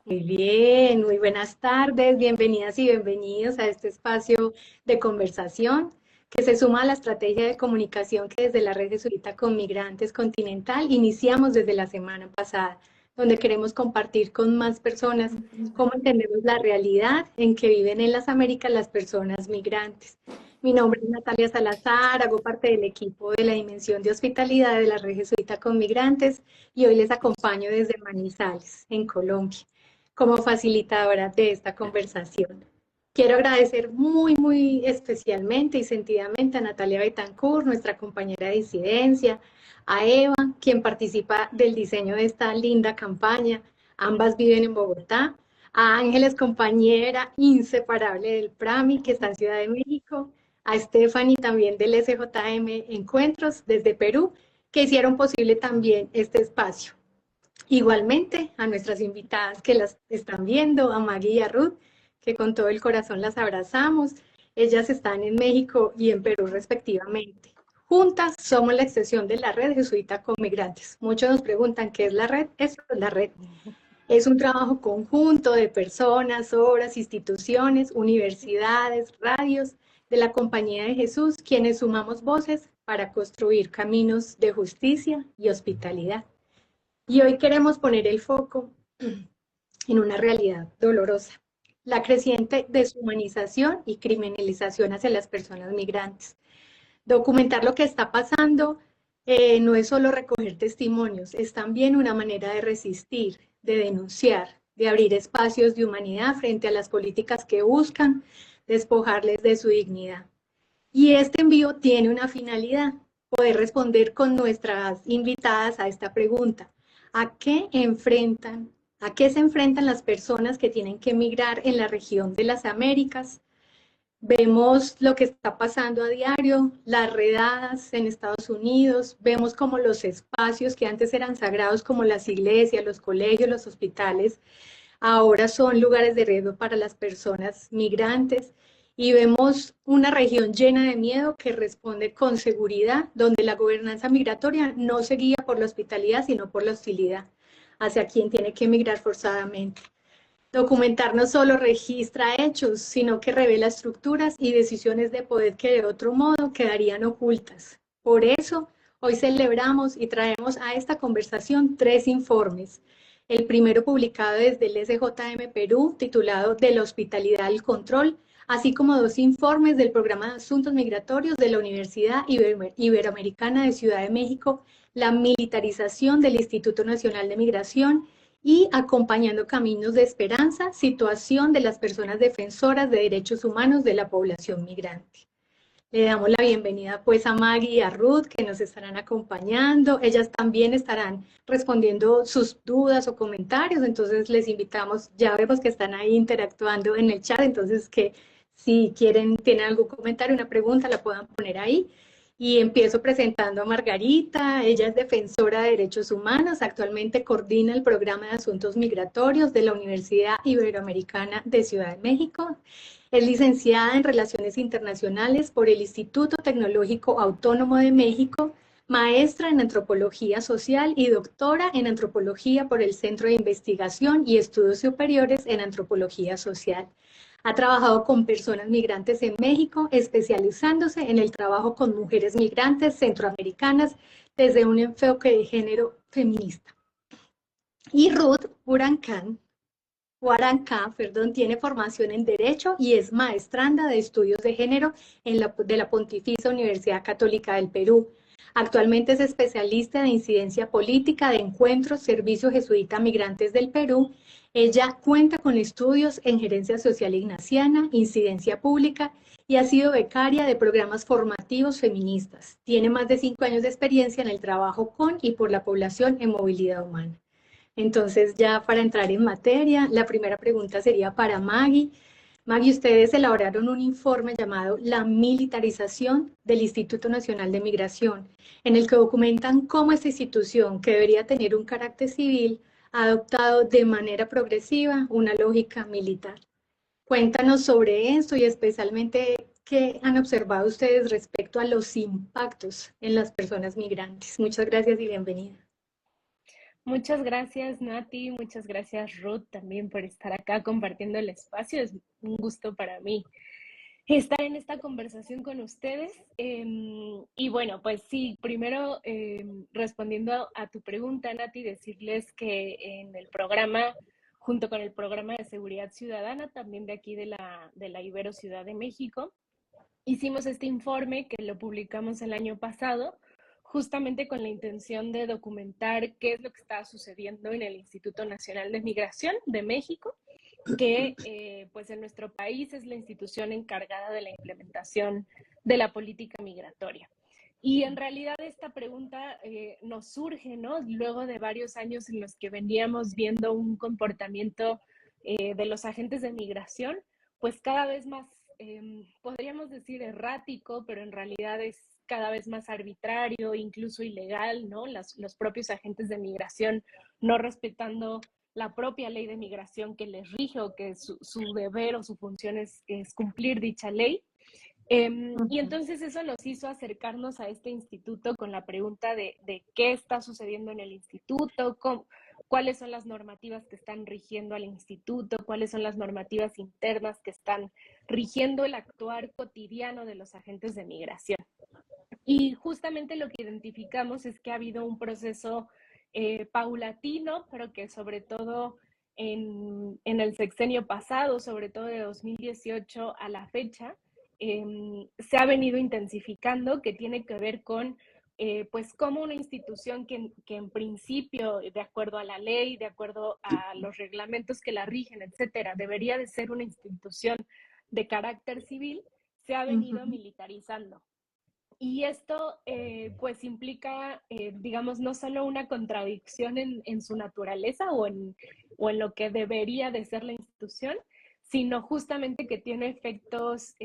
Muy bien, muy buenas tardes, bienvenidas y bienvenidos a este espacio de conversación que se suma a la estrategia de comunicación que desde la Red Jesuita con Migrantes Continental iniciamos desde la semana pasada, donde queremos compartir con más personas cómo entendemos la realidad en que viven en las Américas las personas migrantes. Mi nombre es Natalia Salazar, hago parte del equipo de la Dimensión de Hospitalidad de la Red Jesuita con Migrantes y hoy les acompaño desde Manizales, en Colombia, como facilitadora de esta conversación. Quiero agradecer muy especialmente y sentidamente a Natalia Betancourt, nuestra compañera de disidencia, a Eva, quien participa del diseño de esta linda campaña. Ambas viven en Bogotá. A Ángeles, compañera inseparable del PRAMI, que está en Ciudad de México. A Stephanie, también del SJM Encuentros, desde Perú, que hicieron posible también este espacio. Igualmente a nuestras invitadas que las están viendo, a Maggie y a Ruth, que con todo el corazón las abrazamos. Ellas están en México y en Perú respectivamente. Juntas somos la extensión de la Red Jesuita con Migrantes. Muchos nos preguntan qué es la red. Eso es la red. Es un trabajo conjunto de personas, obras, instituciones, universidades, radios de la Compañía de Jesús, quienes sumamos voces para construir caminos de justicia y hospitalidad. Y hoy queremos poner el foco en una realidad dolorosa: la creciente deshumanización y criminalización hacia las personas migrantes. Documentar lo que está pasando no es solo recoger testimonios, es también una manera de resistir, de denunciar, de abrir espacios de humanidad frente a las políticas que buscan despojarles de su dignidad. Y este envío tiene una finalidad: poder responder con nuestras invitadas a esta pregunta. ¿A qué enfrentan, a qué se enfrentan las personas que tienen que emigrar en la región de las Américas? Vemos lo que está pasando a diario, las redadas en Estados Unidos, vemos como los espacios que antes eran sagrados, como las iglesias, los colegios, los hospitales, ahora son lugares de riesgo para las personas migrantes, y vemos una región llena de miedo que responde con seguridad, donde la gobernanza migratoria no se guía por la hospitalidad, sino por la hostilidad hacia quien tiene que emigrar forzadamente. Documentar no solo registra hechos, sino que revela estructuras y decisiones de poder que de otro modo quedarían ocultas. Por eso, hoy celebramos y traemos a esta conversación 3 informes. El primero, publicado desde el SJM Perú, titulado "De la hospitalidad al control", así como 2 informes del Programa de Asuntos Migratorios de la Universidad Iberoamericana de Ciudad de México, "La militarización del Instituto Nacional de Migración", y "Acompañando Caminos de Esperanza, situación de las personas defensoras de derechos humanos de la población migrante". Le damos la bienvenida pues a Maggie y a Ruth, que nos estarán acompañando. Ellas también estarán respondiendo sus dudas o comentarios, entonces les invitamos, ya vemos que están ahí interactuando en el chat, entonces que si quieren, tienen algún comentario, una pregunta, la puedan poner ahí. Y empiezo presentando a Margarita. Ella es defensora de derechos humanos, actualmente coordina el programa de asuntos migratorios de la Universidad Iberoamericana de Ciudad de México. Es licenciada en Relaciones Internacionales por el Instituto Tecnológico Autónomo de México, maestra en Antropología Social y doctora en Antropología por el Centro de Investigación y Estudios Superiores en Antropología Social. Ha trabajado con personas migrantes en México, especializándose en el trabajo con mujeres migrantes centroamericanas desde un enfoque de género feminista. Y Ruth Huarancá, tiene formación en Derecho y es maestranda de Estudios de Género de la Pontificia Universidad Católica del Perú. Actualmente es especialista de incidencia política de Encuentros Servicio Jesuita Migrantes del Perú. Ella cuenta con estudios en Gerencia Social Ignaciana, Incidencia Pública, y ha sido becaria de programas formativos feministas. Tiene más de 5 años de experiencia en el trabajo con y por la población en movilidad humana. Entonces, ya para entrar en materia, la primera pregunta sería para Maggie. Maggie, ustedes elaboraron un informe llamado "La militarización del Instituto Nacional de Migración", en el que documentan cómo esta institución, que debería tener un carácter civil, ha adoptado de manera progresiva una lógica militar. Cuéntanos sobre esto y especialmente qué han observado ustedes respecto a los impactos en las personas migrantes. Muchas gracias y bienvenida. Muchas gracias, Nati, muchas gracias, Ruth, también por estar acá compartiendo el espacio. Es un gusto para mí estar en esta conversación con ustedes. Y bueno, pues sí, primero respondiendo a tu pregunta, Nati, decirles que en el programa, junto con el programa de seguridad ciudadana, también de aquí de la Ibero Ciudad de México, hicimos este informe que lo publicamos el año pasado, justamente con la intención de documentar qué es lo que está sucediendo en el Instituto Nacional de Migración de México, que pues en nuestro país es la institución encargada de la implementación de la política migratoria. Y en realidad esta pregunta nos surge, ¿no? Luego de varios años en los que veníamos viendo un comportamiento de los agentes de migración, pues cada vez más, podríamos decir errático, pero en realidad es cada vez más arbitrario, incluso ilegal, ¿no? Los propios agentes de migración no respetando la propia ley de migración que les rige o que su deber o su función es cumplir dicha ley. Y entonces eso nos hizo acercarnos a este instituto con la pregunta de qué está sucediendo en el instituto, cuáles son las normativas que están rigiendo al instituto, cuáles son las normativas internas que están rigiendo el actuar cotidiano de los agentes de migración. Y justamente lo que identificamos es que ha habido un proceso paulatino, pero que sobre todo en el sexenio pasado, sobre todo de 2018 a la fecha, se ha venido intensificando, que tiene que ver con pues como una institución que en principio, de acuerdo a la ley, de acuerdo a los reglamentos que la rigen, etcétera, debería de ser una institución de carácter civil, se ha venido militarizando. Y esto pues implica, digamos, no solo una contradicción en su naturaleza o en lo que debería de ser la institución, sino justamente que tiene efectos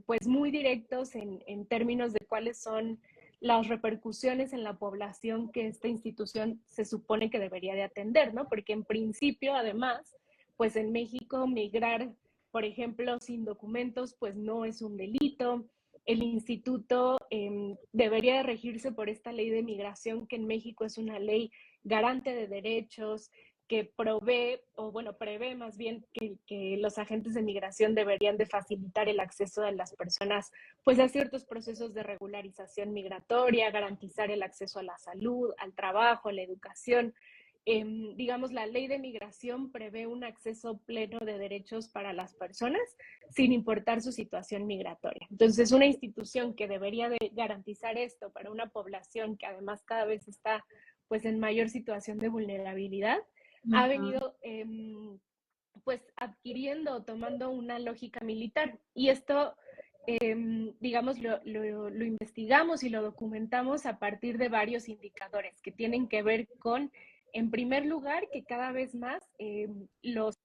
pues muy directos en términos de cuáles son las repercusiones en la población que esta institución se supone que debería de atender, ¿no? Porque en principio, además, pues en México migrar, por ejemplo, sin documentos, pues no es un delito. El instituto debería de regirse por esta ley de migración, que en México es una ley garante de derechos, que provee, o bueno, prevé más bien que los agentes de migración deberían de facilitar el acceso de las personas pues a ciertos procesos de regularización migratoria, garantizar el acceso a la salud, al trabajo, a la educación. Digamos, la ley de migración prevé un acceso pleno de derechos para las personas sin importar su situación migratoria. Entonces, una institución que debería de garantizar esto para una población que además cada vez está pues en mayor situación de vulnerabilidad, ha venido pues adquiriendo, tomando una lógica militar. Y esto, digamos, lo investigamos y lo documentamos a partir de varios indicadores que tienen que ver con, en primer lugar, que cada vez más los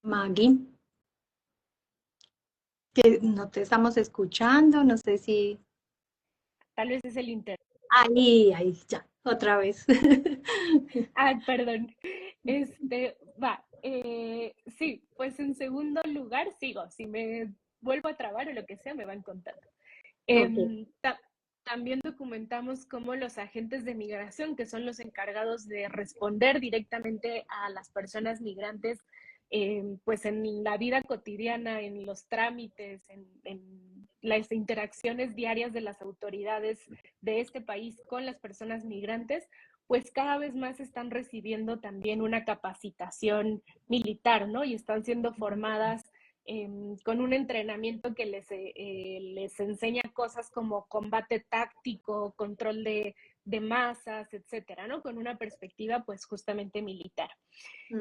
Maggie, que no te estamos escuchando, no sé si... tal vez es el internet. Ahí, ya, otra vez. Ay, perdón. Va. Sí, pues en segundo lugar sigo. Si me vuelvo a trabar o lo que sea, me van contando. Ok. También documentamos cómo los agentes de migración, que son los encargados de responder directamente a las personas migrantes, pues en la vida cotidiana, en los trámites, en las interacciones diarias de las autoridades de este país con las personas migrantes, pues cada vez más están recibiendo también una capacitación militar, ¿no? Y están siendo formadas con un entrenamiento que les enseña cosas como combate táctico, control de masas, etcétera, ¿no? Con una perspectiva, pues, justamente militar.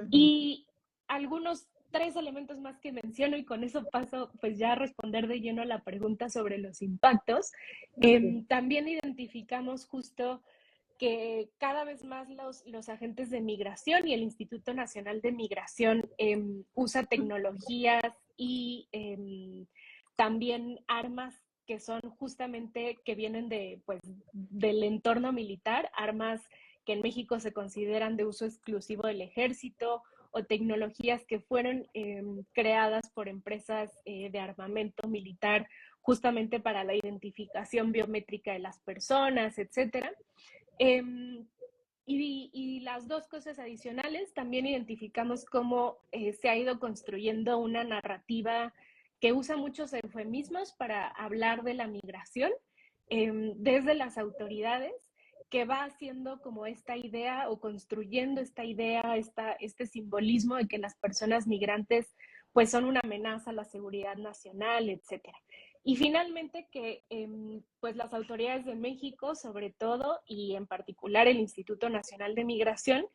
Y algunos tres elementos más que menciono, y con eso paso, pues, ya a responder de lleno a la pregunta sobre los impactos. También identificamos justo que cada vez más los agentes de migración y el Instituto Nacional de Migración usa tecnologías y también armas que son justamente que vienen de, pues, del entorno militar, armas que en México se consideran de uso exclusivo del ejército o tecnologías que fueron creadas por empresas de armamento militar justamente para la identificación biométrica de las personas, etcétera. Y las dos cosas adicionales, también identificamos cómo se ha ido construyendo una narrativa que usa muchos eufemismos para hablar de la migración desde las autoridades, que va haciendo como esta idea o construyendo esta idea, este simbolismo de que las personas migrantes pues son una amenaza a la seguridad nacional, etcétera. Y finalmente que pues las autoridades de México, sobre todo, y en particular el Instituto Nacional de Migración,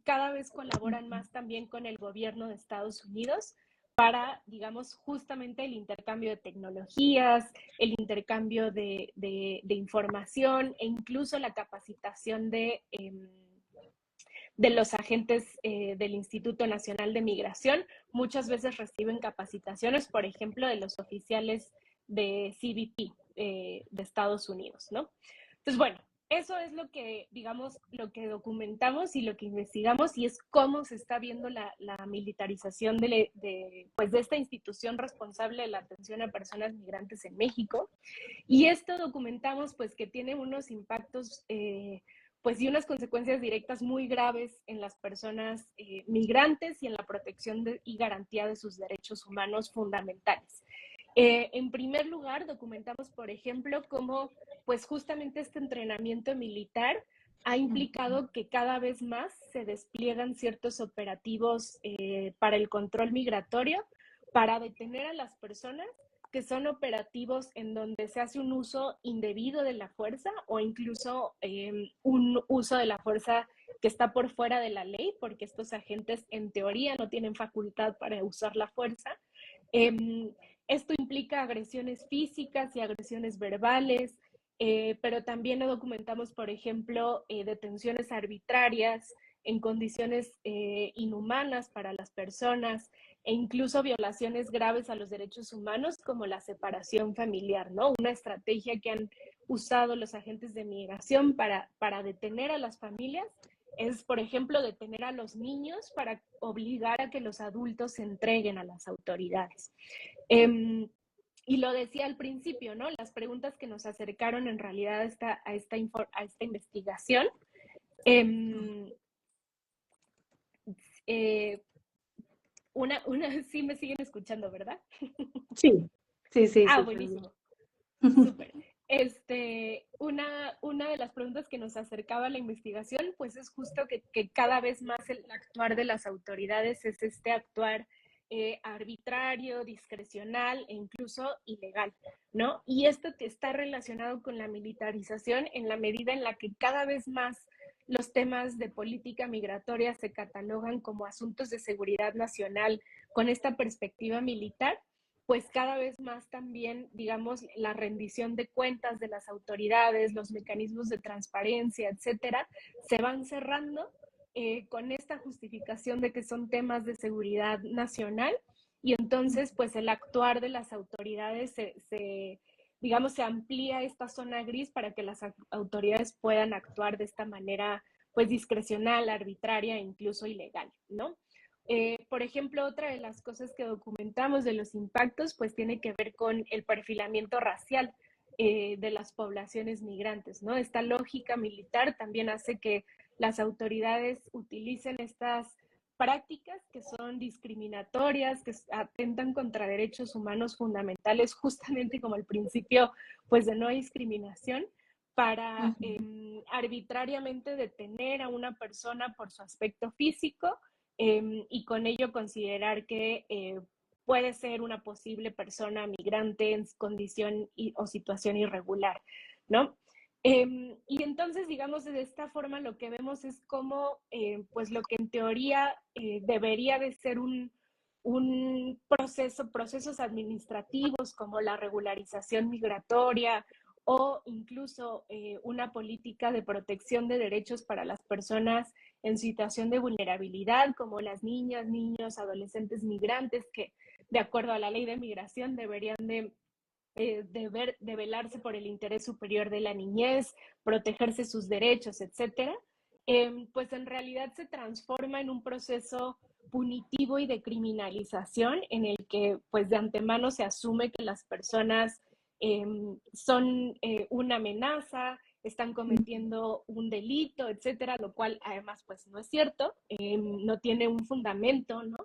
cada vez colaboran más también con el gobierno de Estados Unidos para, digamos, justamente el intercambio de tecnologías, el intercambio de información e incluso la capacitación de los agentes del Instituto Nacional de Migración. Muchas veces reciben capacitaciones, por ejemplo, de los oficiales de CBP de Estados Unidos, ¿no? Entonces, bueno, eso es lo que, digamos, lo que documentamos y lo que investigamos, y es cómo se está viendo la militarización pues, de esta institución responsable de la atención a personas migrantes en México. Y esto documentamos pues que tiene unos impactos pues y unas consecuencias directas muy graves en las personas migrantes y en la protección y garantía de sus derechos humanos fundamentales. En primer lugar, documentamos, por ejemplo, cómo pues justamente este entrenamiento militar ha implicado que cada vez más se despliegan ciertos operativos para el control migratorio, para detener a las personas, que son operativos en donde se hace un uso indebido de la fuerza o incluso un uso de la fuerza que está por fuera de la ley, porque estos agentes en teoría no tienen facultad para usar la fuerza. Esto implica agresiones físicas y agresiones verbales, pero también documentamos, por ejemplo, detenciones arbitrarias en condiciones inhumanas para las personas e incluso violaciones graves a los derechos humanos como la separación familiar, ¿no? Una estrategia que han usado los agentes de migración para detener a las familias es, por ejemplo, detener a los niños para obligar a que los adultos se entreguen a las autoridades. Y lo decía al principio, ¿no? Las preguntas que nos acercaron en realidad a esta investigación. Sí me siguen escuchando, ¿verdad? Sí, sí, sí, Ah, súper bien. buenísimo. Súper. Una de las preguntas que nos acercaba a la investigación, pues es justo que cada vez más el actuar de las autoridades es este actuar arbitrario, discrecional e incluso ilegal, ¿no? Y esto que está relacionado con la militarización en la medida en la que cada vez más los temas de política migratoria se catalogan como asuntos de seguridad nacional con esta perspectiva militar, pues cada vez más también, digamos, la rendición de cuentas de las autoridades, los mecanismos de transparencia, etcétera, se van cerrando con esta justificación de que son temas de seguridad nacional, y entonces, pues el actuar de las autoridades digamos, se amplía esta zona gris para que las autoridades puedan actuar de esta manera, pues discrecional, arbitraria e incluso ilegal, ¿no? Por ejemplo, otra de las cosas que documentamos de los impactos, pues tiene que ver con el perfilamiento racial de las poblaciones migrantes, ¿no? Esta lógica militar también hace que las autoridades utilicen estas prácticas que son discriminatorias, que atentan contra derechos humanos fundamentales, justamente como el principio, pues, de no discriminación, para arbitrariamente detener a una persona por su aspecto físico, y con ello considerar que puede ser una posible persona migrante en condición o situación irregular, ¿no? Y entonces, digamos, de esta forma lo que vemos es cómo, pues lo que en teoría debería de ser procesos administrativos como la regularización migratoria o incluso una política de protección de derechos para las personas en situación de vulnerabilidad, como las niñas, niños, adolescentes migrantes, que de acuerdo a la ley de migración deberían de velarse por el interés superior de la niñez, protegerse sus derechos, etcétera, pues en realidad se transforma en un proceso punitivo y de criminalización en el que pues de antemano se asume que las personas son una amenaza, están cometiendo un delito, etcétera, lo cual además pues no es cierto, no tiene un fundamento, ¿no?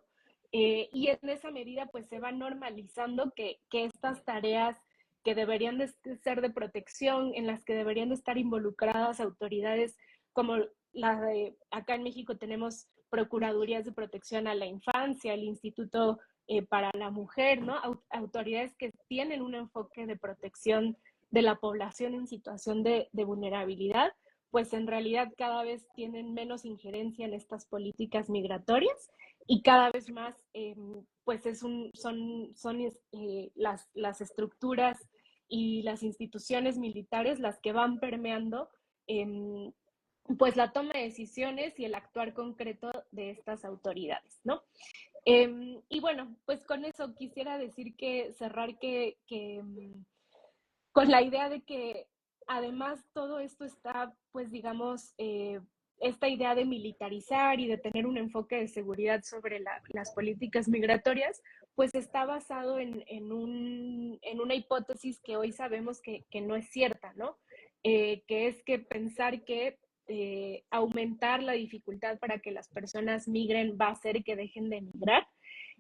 Y en esa medida pues se va normalizando que estas tareas que deberían de ser de protección, en las que deberían de estar involucradas autoridades como la de acá en México tenemos Procuradurías de Protección a la Infancia, el Instituto para la Mujer, ¿no? Autoridades que tienen un enfoque de protección de la población en situación de vulnerabilidad, pues en realidad cada vez tienen menos injerencia en estas políticas migratorias y cada vez más pues son las estructuras y las instituciones militares las que van permeando pues la toma de decisiones y el actuar concreto de estas autoridades, ¿no? Y bueno, pues con eso quisiera decir que cerrar con la idea de que además todo esto está, pues digamos, esta idea de militarizar y de tener un enfoque de seguridad sobre las políticas migratorias, pues está basado en una hipótesis que hoy sabemos que no es cierta, ¿no? Que es que pensar que aumentar la dificultad para que las personas migren va a hacer que dejen de migrar.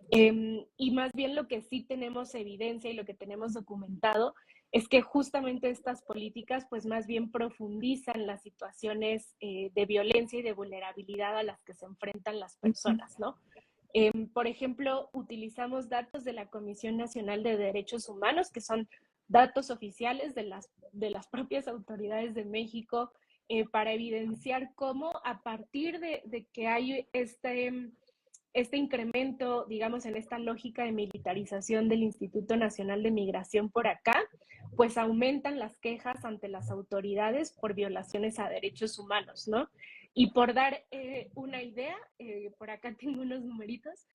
Y más bien lo que sí tenemos evidencia y lo que tenemos documentado es que justamente estas políticas pues más bien profundizan las situaciones de violencia y de vulnerabilidad a las que se enfrentan las personas, ¿no? Por ejemplo, utilizamos datos de la Comisión Nacional de Derechos Humanos, que son datos oficiales de las propias autoridades de México, para evidenciar cómo a partir de que hay este incremento, digamos, en esta lógica de militarización del Instituto Nacional de Migración por acá, pues aumentan las quejas ante las autoridades por violaciones a derechos humanos, ¿no? Y por dar una idea, por acá tengo unos numeritos,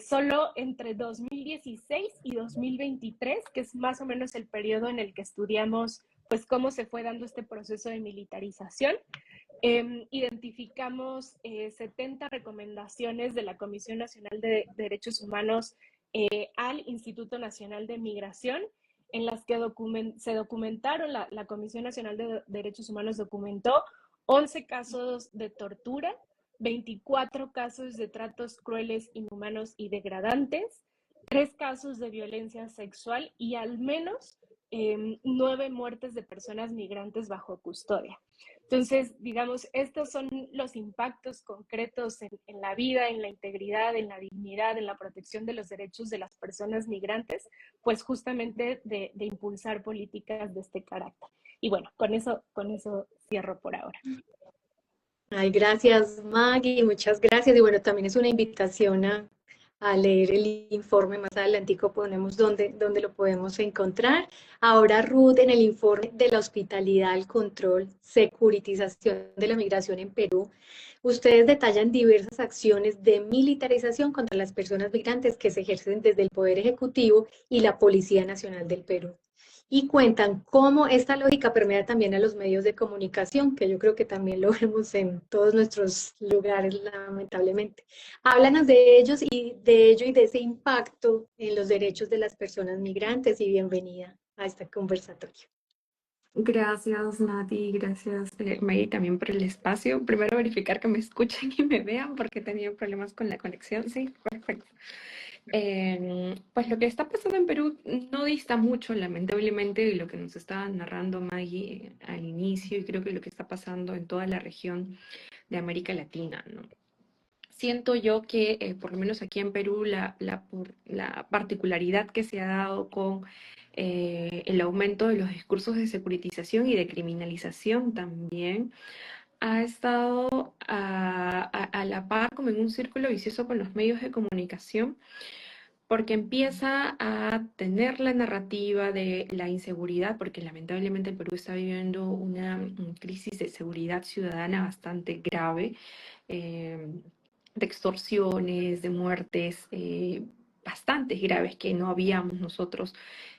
solo entre 2016 y 2023, que es más o menos el periodo en el que estudiamos pues cómo se fue dando este proceso de militarización, identificamos 70 recomendaciones de la Comisión Nacional de Derechos Humanos al Instituto Nacional de Migración, en las que se documentaron, la Comisión Nacional de Derechos Humanos documentó 11 casos de tortura, 24 casos de tratos crueles, inhumanos y degradantes, 3 casos de violencia sexual y al menos 9 muertes de personas migrantes bajo custodia. Entonces, digamos, estos son los impactos concretos en la vida, en la integridad, en la dignidad, en la protección de los derechos de las personas migrantes, pues justamente de impulsar políticas de este carácter. Y bueno, con eso cierro por ahora. Ay, gracias, Maggie, muchas gracias. Y bueno, también es una invitación a leer el informe. Más adelantico ponemos dónde lo podemos encontrar. Ahora, Ruth, en el informe de la hospitalidad, el control, securitización de la migración en Perú, ustedes detallan diversas acciones de militarización contra las personas migrantes que se ejercen desde el Poder Ejecutivo y la Policía Nacional del Perú. Y cuentan cómo esta lógica permea también a los medios de comunicación, que yo creo que también lo vemos en todos nuestros lugares, lamentablemente. Háblanos de ellos y de ello y de ese impacto en los derechos de las personas migrantes y bienvenida a este conversatorio. Gracias, Nati, gracias, May, también por el espacio. Primero verificar que me escuchen y me vean porque tenía problemas con la conexión. Sí, perfecto. Pues lo que está pasando en Perú no dista mucho, lamentablemente, de lo que nos estaba narrando Maggie al inicio, y creo que lo que está pasando en toda la región de América Latina, ¿no? Siento yo que, por lo menos aquí en Perú, la particularidad que se ha dado con el aumento de los discursos de securitización y de criminalización también, ha estado a la par como en un círculo vicioso con los medios de comunicación, porque empieza a tener la narrativa de la inseguridad, porque lamentablemente el Perú está viviendo una crisis de seguridad ciudadana bastante grave, eh, de extorsiones, de muertes bastante graves que no habíamos nosotros,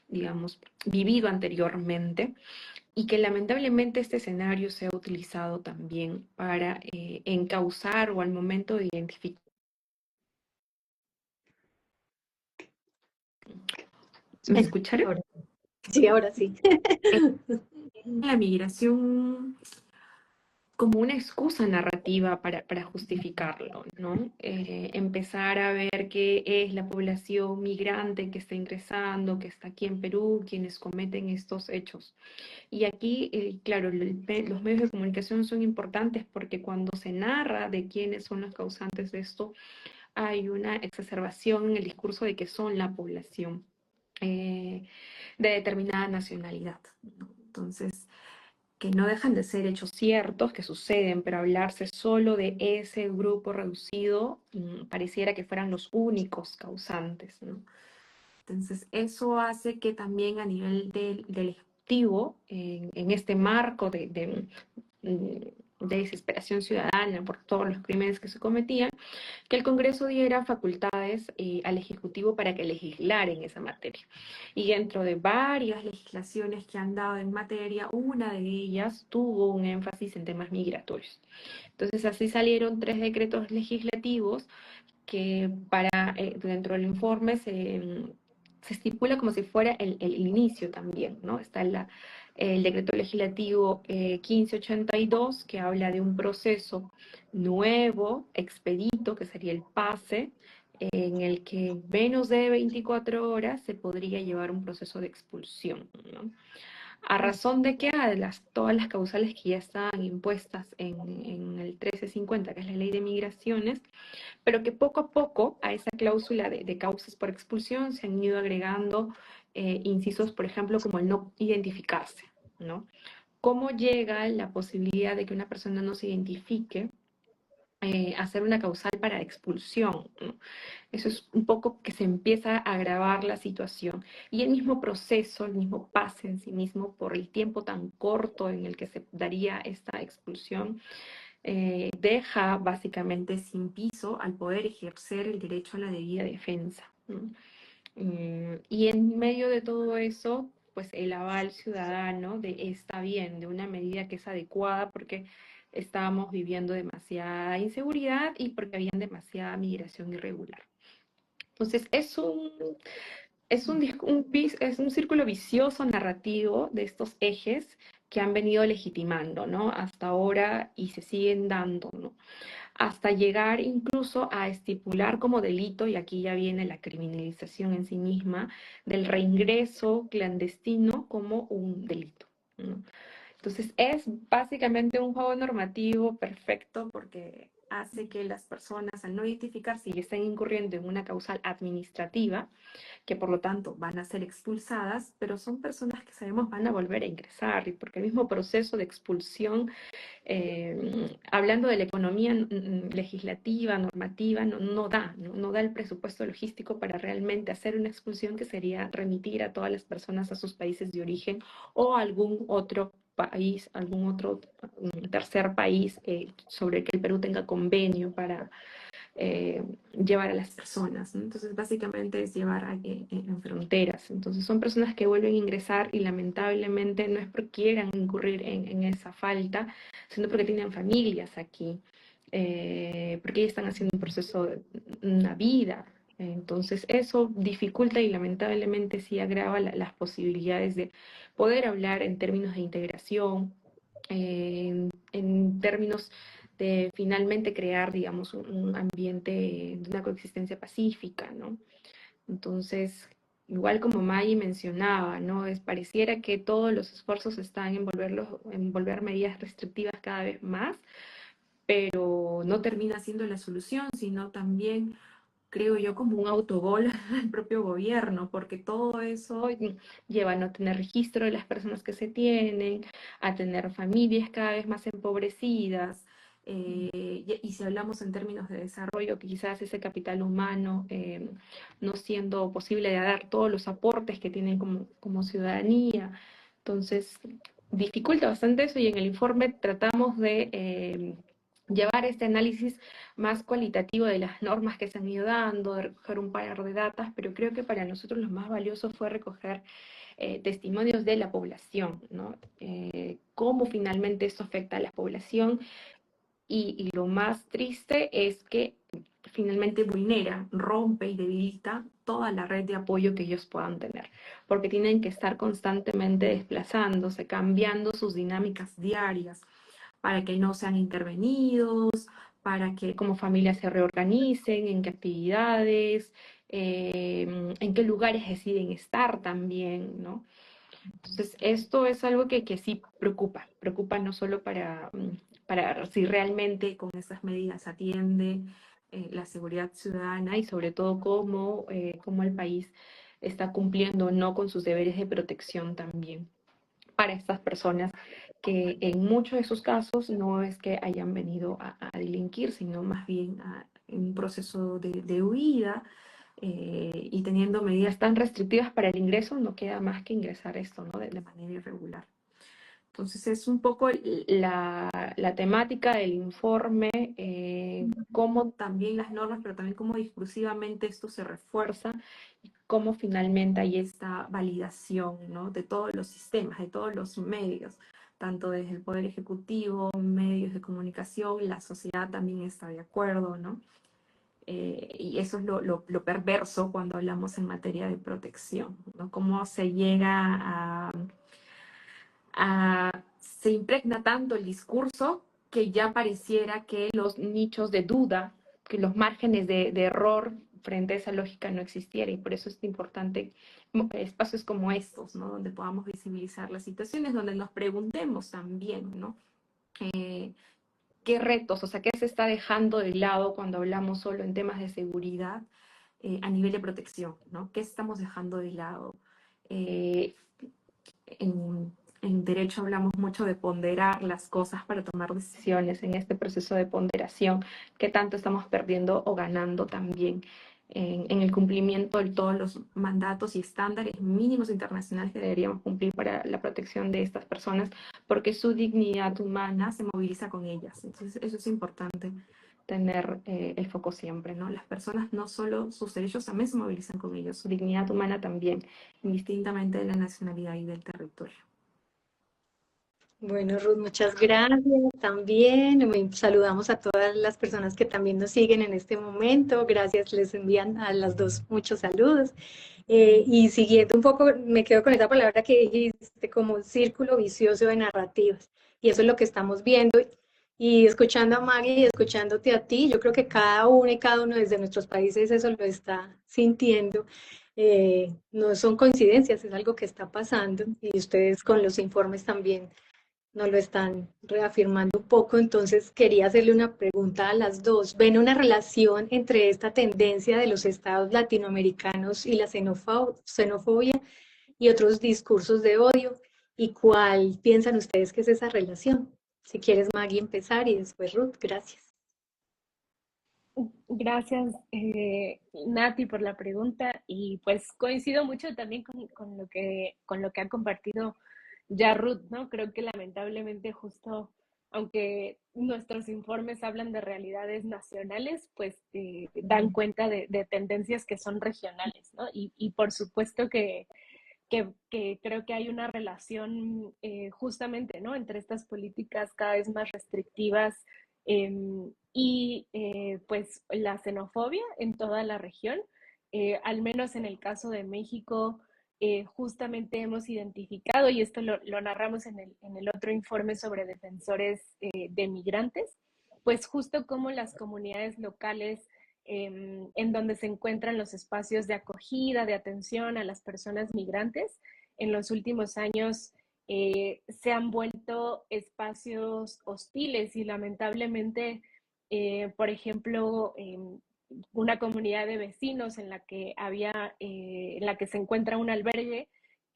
digamos, vivido anteriormente, y que lamentablemente este escenario se ha utilizado también para encauzar o al momento de identificar. ¿Me escucharon? Ahora, sí, ahora sí. La migración como una excusa narrativa para justificarlo, ¿no? Empezar a ver que es la población migrante que está ingresando, que está aquí en Perú, quienes cometen estos hechos. Y aquí, claro, los medios de comunicación son importantes porque cuando se narra de quiénes son los causantes de esto, hay una exacerbación en el discurso de que son la población de determinada nacionalidad, ¿no? Entonces, que no dejan de ser hechos ciertos que suceden, pero hablarse solo de ese grupo reducido pareciera que fueran los únicos causantes, ¿no? Entonces, eso hace que también a nivel del Ejecutivo, en este marco de desesperación ciudadana por todos los crímenes que se cometían, que el Congreso diera facultades al Ejecutivo para que legislara en esa materia. Y dentro de varias legislaciones que han dado en materia, una de ellas tuvo un énfasis en temas migratorios. Entonces así salieron 3 decretos legislativos que dentro del informe se estipula como si fuera el inicio también, ¿no? Está el decreto legislativo 1582, que habla de un proceso nuevo, expedito, que sería el PASE, en el que en menos de 24 horas se podría llevar un proceso de expulsión, ¿no? ¿A razón de qué? Todas las causales que ya estaban impuestas en el 1350, que es la ley de migraciones, pero que poco a poco a esa cláusula de causas por expulsión se han ido agregando incisos, por ejemplo, como el no identificarse, ¿no? ¿Cómo llega la posibilidad de que una persona no se identifique a hacer una causal para expulsión, ¿no? Eso es un poco que se empieza a agravar la situación. Y el mismo proceso, el mismo pase en sí mismo, por el tiempo tan corto en el que se daría esta expulsión, deja básicamente sin piso al poder ejercer el derecho a la debida defensa, ¿no? Y en medio de todo eso, pues el aval ciudadano de está bien, de una medida que es adecuada porque estábamos viviendo demasiada inseguridad y porque había demasiada migración irregular. Entonces, es un círculo vicioso narrativo de estos ejes que han venido legitimando, ¿no? Hasta ahora y se siguen dando, ¿no? Hasta llegar incluso a estipular como delito, y aquí ya viene la criminalización en sí misma, del reingreso clandestino como un delito, ¿no? Entonces es básicamente un juego normativo perfecto porque hace que las personas al no identificarse y estén incurriendo en una causal administrativa, que por lo tanto van a ser expulsadas, pero son personas que sabemos van a volver a ingresar, y porque el mismo proceso de expulsión, hablando de la economía legislativa, normativa, no da el presupuesto logístico para realmente hacer una expulsión que sería remitir a todas las personas a sus países de origen o a algún otro país, algún otro tercer país sobre el que el Perú tenga convenio para llevar a las personas, ¿no? Entonces, básicamente es llevar en fronteras. Entonces, son personas que vuelven a ingresar y lamentablemente no es porque quieran incurrir en esa falta, sino porque tienen familias aquí, porque ellos están haciendo un proceso de una vida. Entonces, eso dificulta y lamentablemente sí agrava las posibilidades de poder hablar en términos de integración, en términos de finalmente crear, digamos, un ambiente de una coexistencia pacífica, ¿no? Entonces, igual como Maggie mencionaba, ¿no? Pareciera que todos los esfuerzos están en volver medidas restrictivas cada vez más, pero no termina siendo la solución, sino también creo yo, como un autogol al propio gobierno, porque todo eso lleva a no tener registro de las personas que se tienen, a tener familias cada vez más empobrecidas, y si hablamos en términos de desarrollo, quizás ese capital humano no siendo posible de dar todos los aportes que tienen como ciudadanía. Entonces, dificulta bastante eso y en el informe tratamos de llevar este análisis más cualitativo de las normas que se han ido dando, de recoger un par de datas, pero creo que para nosotros lo más valioso fue recoger testimonios de la población, ¿no? Cómo finalmente esto afecta a la población y lo más triste es que finalmente vulnera, rompe y debilita toda la red de apoyo que ellos puedan tener, porque tienen que estar constantemente desplazándose, cambiando sus dinámicas diarias para que no sean intervenidos, para que como familia se reorganicen, en qué actividades, en qué lugares deciden estar también, ¿no? Entonces, esto es algo que sí preocupa no solo para si realmente con estas medidas atiende la seguridad ciudadana y sobre todo cómo el país está cumpliendo o no con sus deberes de protección también para estas personas que en muchos de sus casos no es que hayan venido a delinquir, sino más bien en un proceso de huida y teniendo medidas tan restrictivas para el ingreso, no queda más que ingresar esto, ¿no? de manera irregular. Entonces es un poco la temática del informe, cómo también las normas, pero también cómo discursivamente esto se refuerza y cómo finalmente hay esta validación, ¿no? De todos los sistemas, de todos los medios, tanto desde el Poder Ejecutivo, medios de comunicación, la sociedad también está de acuerdo, ¿no? Y eso es lo perverso cuando hablamos en materia de protección, ¿no? Cómo se llega se impregna tanto el discurso que ya pareciera que los nichos de duda, que los márgenes de error frente a esa lógica no existiera, y por eso es importante espacios como estos, ¿no? Donde podamos visibilizar las situaciones, donde nos preguntemos también, ¿no? ¿Qué retos, o sea, qué se está dejando de lado cuando hablamos solo en temas de seguridad a nivel de protección, ¿no? ¿Qué estamos dejando de lado? En, en derecho hablamos mucho de ponderar las cosas para tomar decisiones. En este proceso de ponderación, ¿qué tanto estamos perdiendo o ganando también en el cumplimiento de todos los mandatos y estándares mínimos internacionales que deberíamos cumplir para la protección de estas personas? Porque su dignidad humana se moviliza con ellas. Entonces, eso es importante tener el foco siempre, ¿no? Las personas no solo sus derechos también se movilizan con ellos, su dignidad humana también, indistintamente de la nacionalidad y del territorio. Bueno, Ruth, muchas gracias también. Saludamos a todas las personas que también nos siguen en este momento. Gracias, les envían a las dos muchos saludos. Y siguiendo un poco, me quedo con esa palabra que dijiste, como un círculo vicioso de narrativas. Y eso es lo que estamos viendo. Y escuchando a Maggie y escuchándote a ti, yo creo que cada uno y cada uno desde nuestros países eso lo está sintiendo. No son coincidencias, es algo que está pasando. Y ustedes con los informes también nos lo están reafirmando un poco, entonces quería hacerle una pregunta a las dos. ¿Ven una relación entre esta tendencia de los estados latinoamericanos y la xenofobia y otros discursos de odio? ¿Y cuál piensan ustedes que es esa relación? Si quieres, Maggie, empezar y después Ruth, gracias. Gracias, Nati, por la pregunta y pues coincido mucho también con lo que ha compartido ya Ruth, ¿no? Creo que lamentablemente justo, aunque nuestros informes hablan de realidades nacionales, pues dan cuenta de tendencias que son regionales, ¿no? Y por supuesto que creo que hay una relación justamente, ¿no? Entre estas políticas cada vez más restrictivas y pues la xenofobia en toda la región. Al menos en el caso de México, justamente hemos identificado, y esto lo narramos en el otro informe sobre defensores de migrantes, pues justo como las comunidades locales en donde se encuentran los espacios de acogida, de atención a las personas migrantes, en los últimos años se han vuelto espacios hostiles y lamentablemente, por ejemplo, una comunidad de vecinos en la que en la que se encuentra un albergue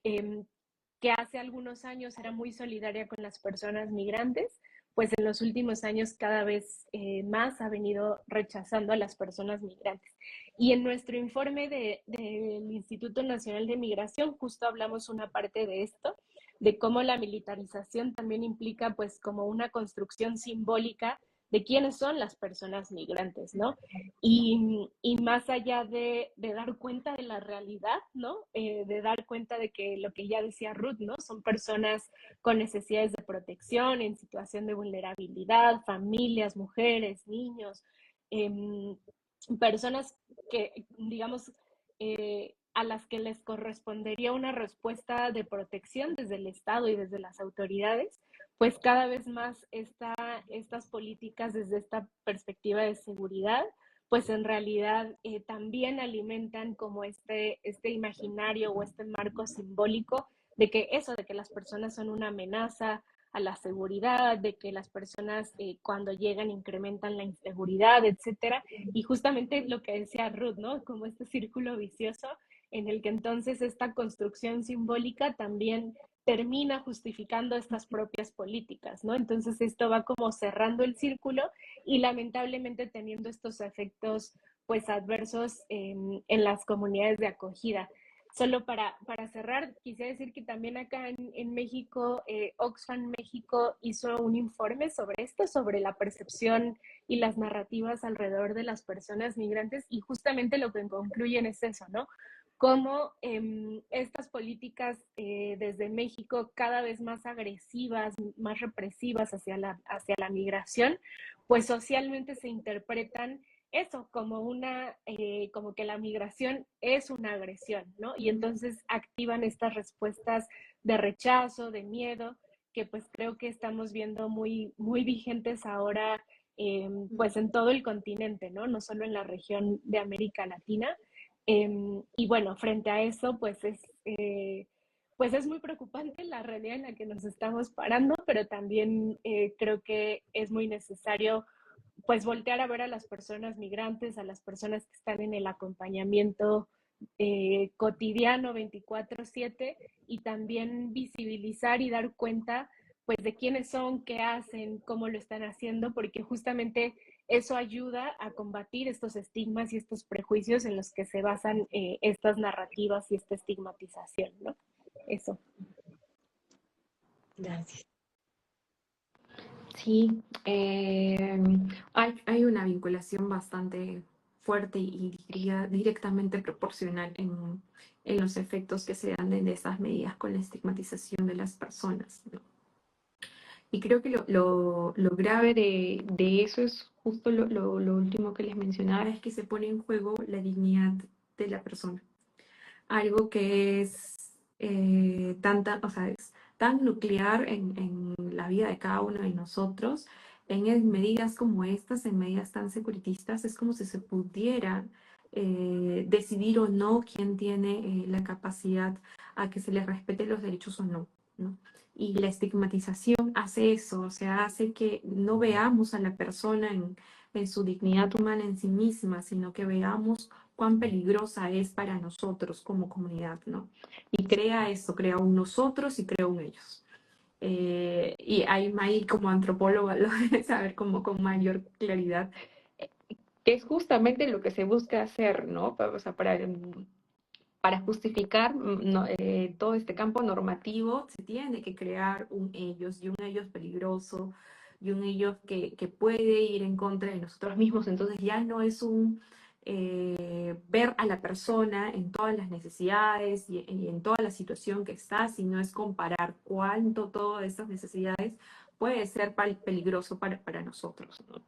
que hace algunos años era muy solidaria con las personas migrantes, pues en los últimos años cada vez más ha venido rechazando a las personas migrantes. Y en nuestro informe del Instituto Nacional de Migración justo hablamos una parte de esto, de cómo la militarización también implica pues como una construcción simbólica de quiénes son las personas migrantes, ¿no? Y más allá de dar cuenta de la realidad, ¿no? De dar cuenta de que lo que ya decía Ruth, ¿no? Son personas con necesidades de protección, en situación de vulnerabilidad, familias, mujeres, niños, eh, personas que, digamos, a las que les correspondería una respuesta de protección desde el Estado y desde las autoridades, pues cada vez más estas políticas desde esta perspectiva de seguridad, pues en realidad también alimentan como este imaginario o este marco simbólico de que eso, de que las personas son una amenaza a la seguridad, de que las personas cuando llegan incrementan la inseguridad, etcétera. Y justamente lo que decía Ruth, ¿no? Como este círculo vicioso en el que entonces esta construcción simbólica también termina justificando estas propias políticas, ¿no? Entonces esto va como cerrando el círculo y lamentablemente teniendo estos efectos pues adversos en las comunidades de acogida. Solo para cerrar, quisiera decir que también acá en México, Oxfam México hizo un informe sobre esto, sobre la percepción y las narrativas alrededor de las personas migrantes, y justamente lo que concluyen es eso, ¿no? Cómo estas políticas desde México cada vez más agresivas, más represivas hacia la migración, pues socialmente se interpretan eso como como que la migración es una agresión, ¿no? Y entonces activan estas respuestas de rechazo, de miedo, que pues creo que estamos viendo muy vigentes ahora, pues en todo el continente, ¿no? No solo en la región de América Latina. Y bueno, frente a eso, pues es muy preocupante la realidad en la que nos estamos parando, pero también creo que es muy necesario pues voltear a ver a las personas migrantes, a las personas que están en el acompañamiento cotidiano 24/7 y también visibilizar y dar cuenta pues de quiénes son, qué hacen, cómo lo están haciendo, porque justamente eso ayuda a combatir estos estigmas y estos prejuicios en los que se basan estas narrativas y esta estigmatización, ¿no? Eso. Gracias. Sí, hay una vinculación bastante fuerte y diría directamente proporcional en los efectos que se dan de esas medidas con la estigmatización de las personas, ¿no? Y creo que lo grave de eso es justo lo último que les mencionaba, es que se pone en juego la dignidad de la persona. Algo que es o sea, es tan nuclear en la vida de cada uno de nosotros, en medidas como estas, en medidas tan securitistas, es como si se pudiera decidir o no quién tiene la capacidad a que se le respete los derechos o no, ¿no? Y la estigmatización hace eso, o sea, hace que no veamos a la persona en su dignidad humana en sí misma, sino que veamos cuán peligrosa es para nosotros como comunidad, ¿no? Y crea eso, crea un nosotros y crea un ellos. Y ahí como antropóloga lo debe saber como con mayor claridad, que es justamente lo que se busca hacer, ¿no? O sea, para justificar todo este campo normativo, se tiene que crear un ellos y un ellos peligroso y un ellos que puede ir en contra de nosotros mismos. Entonces ya no es un ver a la persona en todas las necesidades y en toda la situación que está, sino es comparar cuánto todas esas necesidades puede ser peligroso para nosotros, ¿no?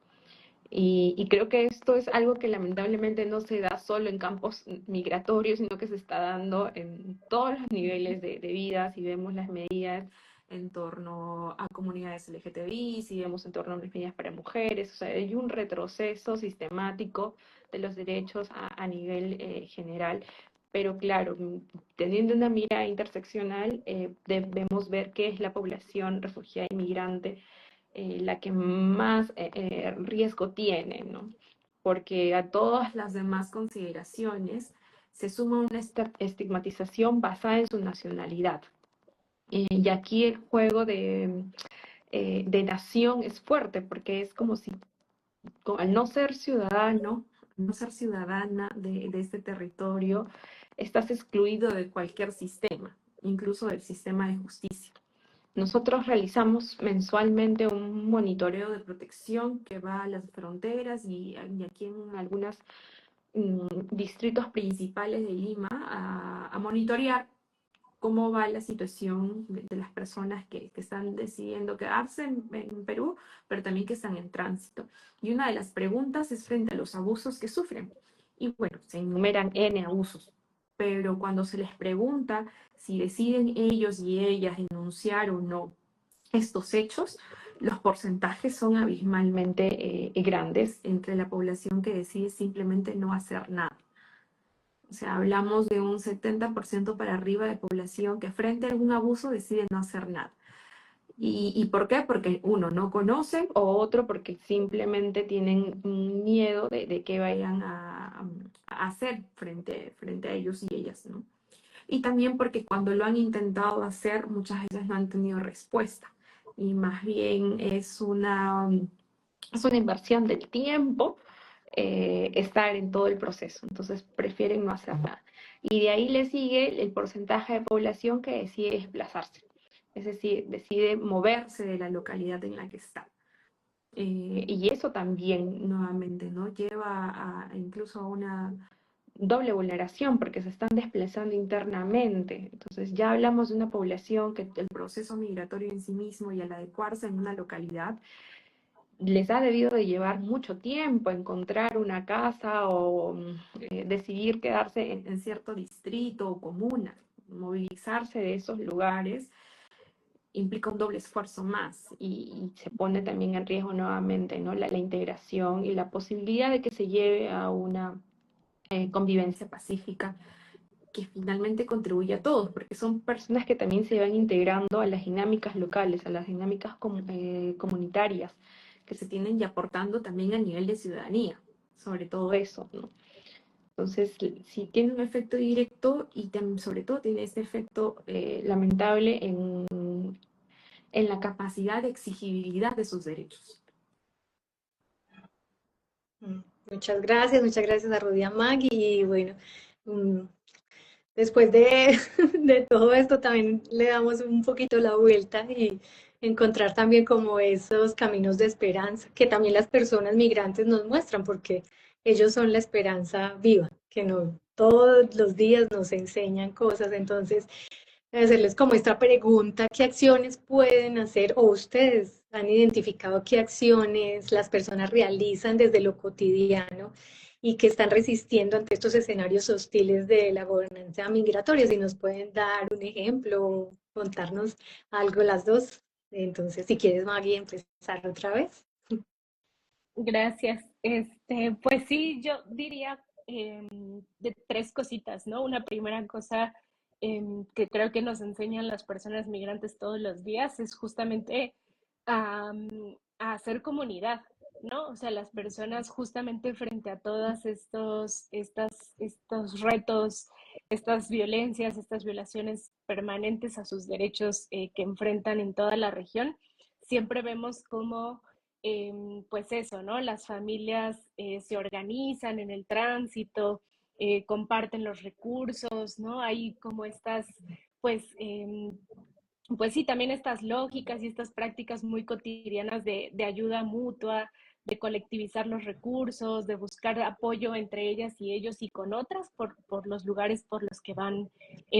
Y creo que esto es algo que lamentablemente no se da solo en campos migratorios, sino que se está dando en todos los niveles de vida. Si vemos las medidas en torno a comunidades LGTBI, si vemos en torno a las medidas para mujeres, o sea, hay un retroceso sistemático de los derechos a nivel general. Pero claro, teniendo una mira interseccional, debemos ver qué es la población refugiada inmigrante la que más riesgo tiene, ¿no? Porque a todas las demás consideraciones se suma una estigmatización basada en su nacionalidad. Y aquí el juego de nación es fuerte, porque es como si al no ser ciudadano, no ser ciudadana de este territorio, estás excluido de cualquier sistema, incluso del sistema de justicia. Nosotros realizamos mensualmente un monitoreo de protección que va a las fronteras y aquí en algunos distritos principales de Lima a monitorear cómo va la situación de las personas que están decidiendo quedarse en Perú, pero también que están en tránsito. Y una de las preguntas es frente a los abusos que sufren. Y bueno, se enumeran N abusos, pero cuando se les pregunta si deciden ellos y ellas denunciar o no estos hechos, los porcentajes son abismalmente grandes entre la población que decide simplemente no hacer nada. O sea, hablamos de un 70% para arriba de población que frente a algún abuso decide no hacer nada. ¿Y por qué? Porque uno, no conocen, o otro, porque simplemente tienen miedo de qué vayan a hacer frente a ellos y ellas, ¿no? Y también porque cuando lo han intentado hacer, muchas veces no han tenido respuesta. Y más bien es una inversión del tiempo estar en todo el proceso. Entonces prefieren no hacer nada. Y de ahí le sigue el porcentaje de población que decide desplazarse. Es decir, decide moverse de la localidad en la que está. Y eso también, nuevamente, ¿no? Lleva incluso a una doble vulneración porque se están desplazando internamente. Entonces ya hablamos de una población que el proceso migratorio en sí mismo y al adecuarse en una localidad les ha debido de llevar mucho tiempo encontrar una casa o decidir quedarse en cierto distrito o comuna. Movilizarse de esos lugares implica un doble esfuerzo más y se pone también en riesgo nuevamente, ¿no? La integración y la posibilidad de que se lleve a una convivencia pacífica que finalmente contribuye a todos, porque son personas que también se van integrando a las dinámicas locales, a las dinámicas comunitarias que se tienen y aportando también a nivel de ciudadanía, sobre todo eso, ¿no? Entonces, sí tiene un efecto directo y sobre todo tiene este efecto lamentable en la capacidad de exigibilidad de sus derechos. Muchas gracias a Rudia Maggie. Y bueno, mm, después de, de todo esto también le damos un poquito la vuelta y encontrar también como esos caminos de esperanza que también las personas migrantes nos muestran, porque ellos son la esperanza viva, que no todos los días nos enseñan cosas. Entonces, hacerles como esta pregunta: ¿qué acciones pueden hacer o ustedes han identificado qué acciones las personas realizan desde lo cotidiano y que están resistiendo ante estos escenarios hostiles de la gobernanza migratoria? Si nos pueden dar un ejemplo o contarnos algo las dos. Entonces, si quieres, Maggie, empezar otra vez. Gracias. Pues sí, yo diría de tres cositas, ¿no? Una primera cosa que creo que nos enseñan las personas migrantes todos los días es justamente a hacer comunidad, ¿no? O sea, las personas justamente frente a todas estos retos, estas violencias, estas violaciones permanentes a sus derechos que enfrentan en toda la región, siempre vemos cómo pues eso, ¿no? Las familias se organizan en el tránsito, comparten los recursos, ¿no? Hay como estas, pues, pues sí, también estas lógicas y estas prácticas muy cotidianas de ayuda mutua, de colectivizar los recursos, de buscar apoyo entre ellas y ellos y con otras por los lugares por los que van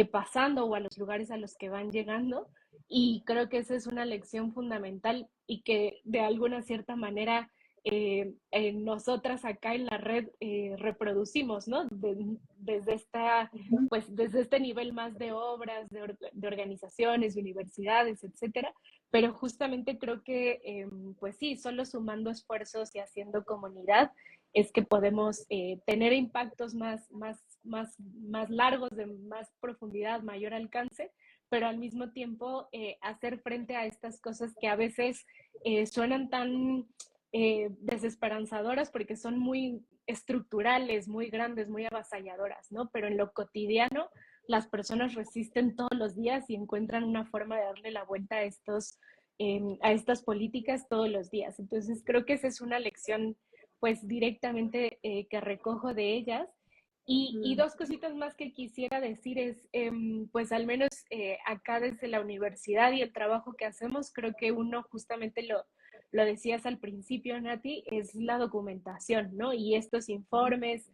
pasando o a los lugares a los que van llegando. Y creo que esa es una lección fundamental y que de alguna cierta manera nosotras acá en la red reproducimos, ¿no? Desde pues desde este nivel más de obras, de organizaciones, de universidades, etcétera, pero justamente creo que, pues sí, solo sumando esfuerzos y haciendo comunidad es que podemos tener impactos más largos, de más profundidad, mayor alcance, pero al mismo tiempo hacer frente a estas cosas que a veces suenan tan desesperanzadoras porque son muy estructurales, muy grandes, muy avasalladoras, ¿no? Pero en lo cotidiano las personas resisten todos los días y encuentran una forma de darle la vuelta a a estas políticas todos los días. Entonces creo que esa es una lección pues directamente que recojo de ellas. Y dos cositas más que quisiera decir es, pues al menos acá desde la universidad y el trabajo que hacemos, creo que uno justamente lo decías al principio, Nati, es la documentación, ¿no? Y estos informes,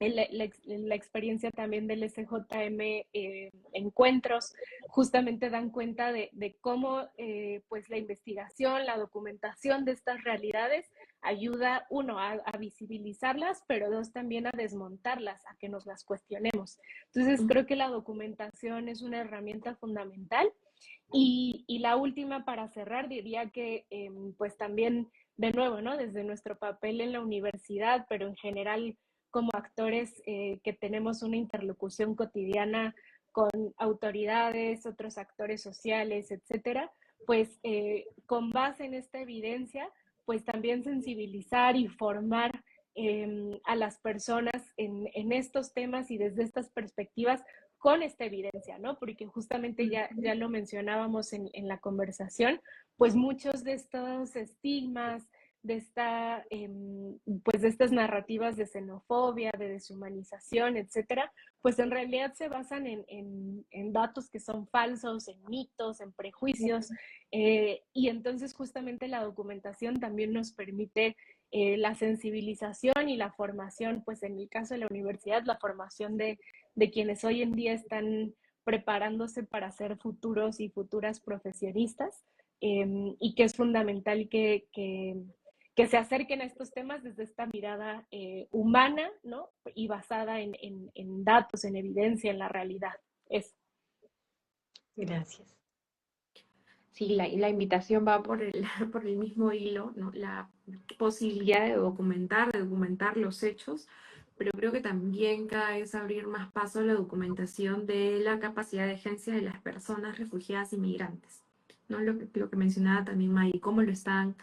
la experiencia también del SJM encuentros, justamente dan cuenta de cómo pues la investigación, la documentación de estas realidades ayuda, uno, a visibilizarlas, pero dos, también a desmontarlas, a que nos las cuestionemos. Entonces, creo que la documentación es una herramienta fundamental. Y la última, para cerrar, diría que pues también, de nuevo, ¿no? Desde nuestro papel en la universidad, pero en general como actores que tenemos una interlocución cotidiana con autoridades, otros actores sociales, etcétera, pues con base en esta evidencia, pues también sensibilizar y formar a las personas en estos temas y desde estas perspectivas con esta evidencia, ¿no? Porque justamente ya lo mencionábamos en la conversación, pues muchos de estos estigmas, de pues de estas narrativas de xenofobia, de deshumanización, etcétera, pues en realidad se basan en datos que son falsos, en mitos, en prejuicios, y entonces justamente la documentación también nos permite la sensibilización y la formación, pues en el caso de la universidad, la formación de quienes hoy en día están preparándose para ser futuros y futuras profesionistas, y que es fundamental que se acerquen a estos temas desde esta mirada humana, ¿no? Y basada en datos, en evidencia, en la realidad. Eso. Gracias. Sí, la invitación va por por el mismo hilo, ¿no? La posibilidad de documentar los hechos, pero creo que también cada vez abrir más paso a la documentación de la capacidad de agencia de las personas refugiadas y migrantes, ¿no? Lo que mencionaba también May, cómo lo están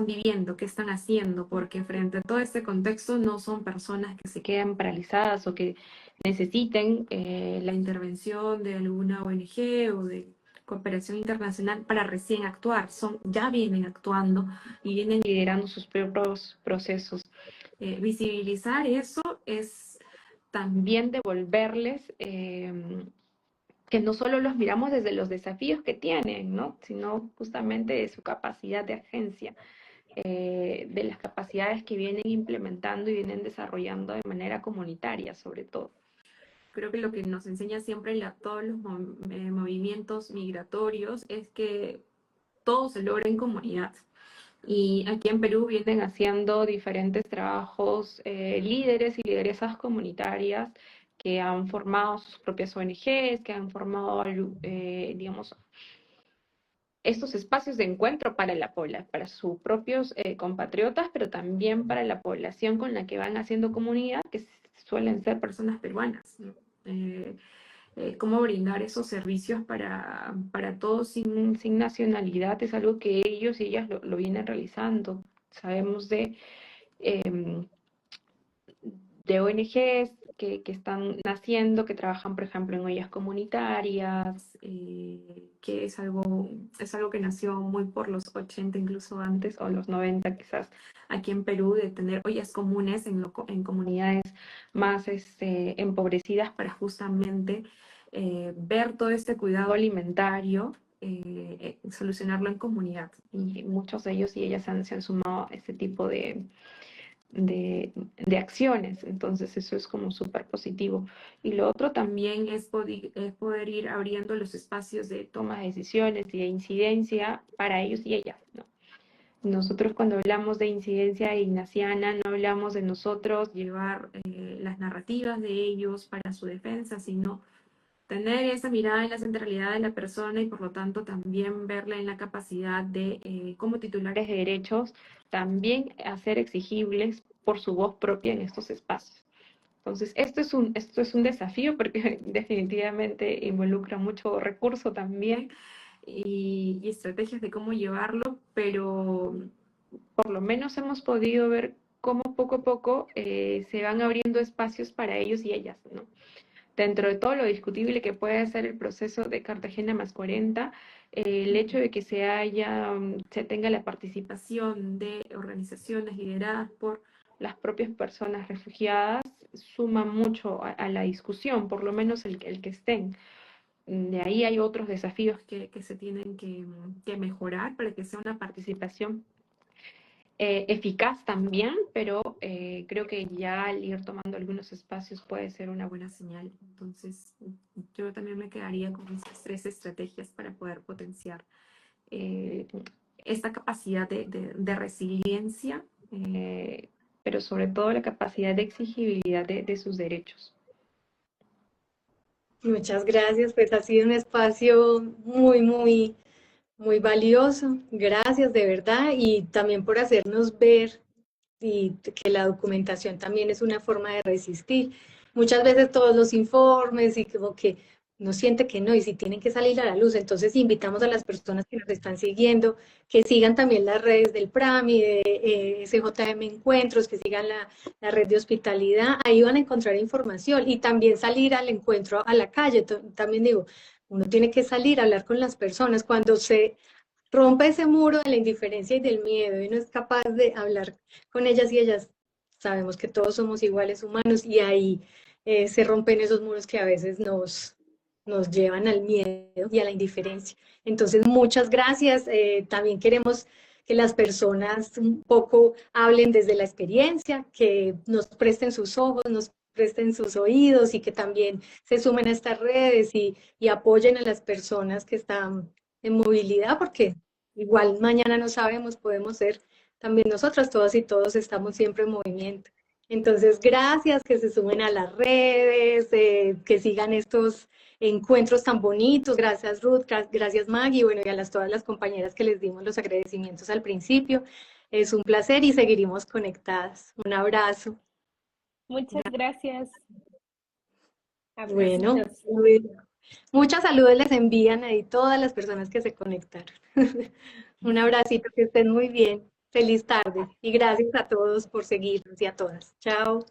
viviendo, qué están haciendo, porque frente a todo este contexto no son personas que se quedan paralizadas o que necesiten la intervención de alguna ONG o de cooperación internacional para recién actuar, ya vienen actuando y vienen liderando sus propios procesos. Visibilizar eso es también devolverles que no solo los miramos desde los desafíos que tienen, ¿no? Sino justamente de su capacidad de agencia, de las capacidades que vienen implementando y vienen desarrollando de manera comunitaria, sobre todo. Creo que lo que nos enseña siempre todos los movimientos migratorios es que todo se logra en comunidad. Y aquí en Perú vienen haciendo diferentes trabajos líderes y lideresas comunitarias que han formado sus propias ONGs, que han formado, digamos, estos espacios de encuentro para para sus propios compatriotas, pero también para la población con la que van haciendo comunidad, que suelen ser personas peruanas, ¿no? Cómo brindar esos servicios para todos sin nacionalidad es algo que ellos y ellas lo vienen realizando. Sabemos eh, de ONGs que están naciendo, que trabajan, por ejemplo, en ollas comunitarias, que es algo que nació muy por los 80, incluso antes, o los 90 quizás, aquí en Perú, de tener ollas comunes en comunidades más empobrecidas para justamente ver todo este cuidado alimentario, solucionarlo en comunidad. Y muchos de ellos y ellas se han sumado a este tipo de acciones. Entonces eso es como súper positivo. Y lo otro también es poder ir abriendo los espacios de toma de decisiones y de incidencia para ellos y ellas, ¿no? Nosotros cuando hablamos de incidencia ignaciana no hablamos de nosotros llevar las narrativas de ellos para su defensa, sino tener esa mirada en la centralidad de la persona y por lo tanto también verla en la capacidad de, como titulares de derechos, también hacer exigibles por su voz propia en estos espacios. Entonces, esto es un desafío porque definitivamente involucra mucho recurso también y estrategias de cómo llevarlo, pero por lo menos hemos podido ver cómo poco a poco se van abriendo espacios para ellos y ellas, ¿no? dentro de todo lo discutible que puede ser el proceso de Cartagena más 40, el hecho de que se tenga la participación de organizaciones lideradas por las propias personas refugiadas suma mucho a la discusión, por lo menos el que estén. De ahí hay otros desafíos que se tienen que mejorar para que sea una participación eficaz también, pero creo que ya al ir tomando algunos espacios puede ser una buena señal. Entonces, yo también me quedaría con esas 3 estrategias para poder potenciar eh, esta capacidad de resiliencia, pero sobre todo la capacidad de exigibilidad de sus derechos. Muchas gracias, pues ha sido un espacio muy valioso. Gracias de verdad y también por hacernos ver y que la documentación también es una forma de resistir. Muchas veces todos los informes y como que uno siente que no, y si tienen que salir a la luz, entonces invitamos a las personas que nos están siguiendo, que sigan también las redes del PRAMI, de SJM Encuentros, que sigan la red de hospitalidad, ahí van a encontrar información y también salir al encuentro a la calle. También digo, uno tiene que salir a hablar con las personas cuando se rompe ese muro de la indiferencia y del miedo y no es capaz de hablar con ellas y ellas sabemos que todos somos iguales humanos y ahí se rompen esos muros que a veces nos llevan al miedo y a la indiferencia. Entonces, muchas gracias. También queremos que las personas un poco hablen desde la experiencia, que nos presten sus ojos, nos presten sus oídos y que también se sumen a estas redes y apoyen a las personas que están en movilidad, porque igual mañana no sabemos, podemos ser también nosotras, todas y todos estamos siempre en movimiento. Entonces, gracias, que se sumen a las redes, que sigan estos encuentros tan bonitos. Gracias, Ruth, gracias, Maggie, bueno, y a todas las compañeras que les dimos los agradecimientos al principio. Es un placer y seguiremos conectadas. Un abrazo. Muchas gracias. Bueno, Abracitos. muchas saludos les envían ahí todas las personas que se conectaron. Un abracito, que estén muy bien. Feliz tarde y gracias a todos por seguirnos y a todas. Chao.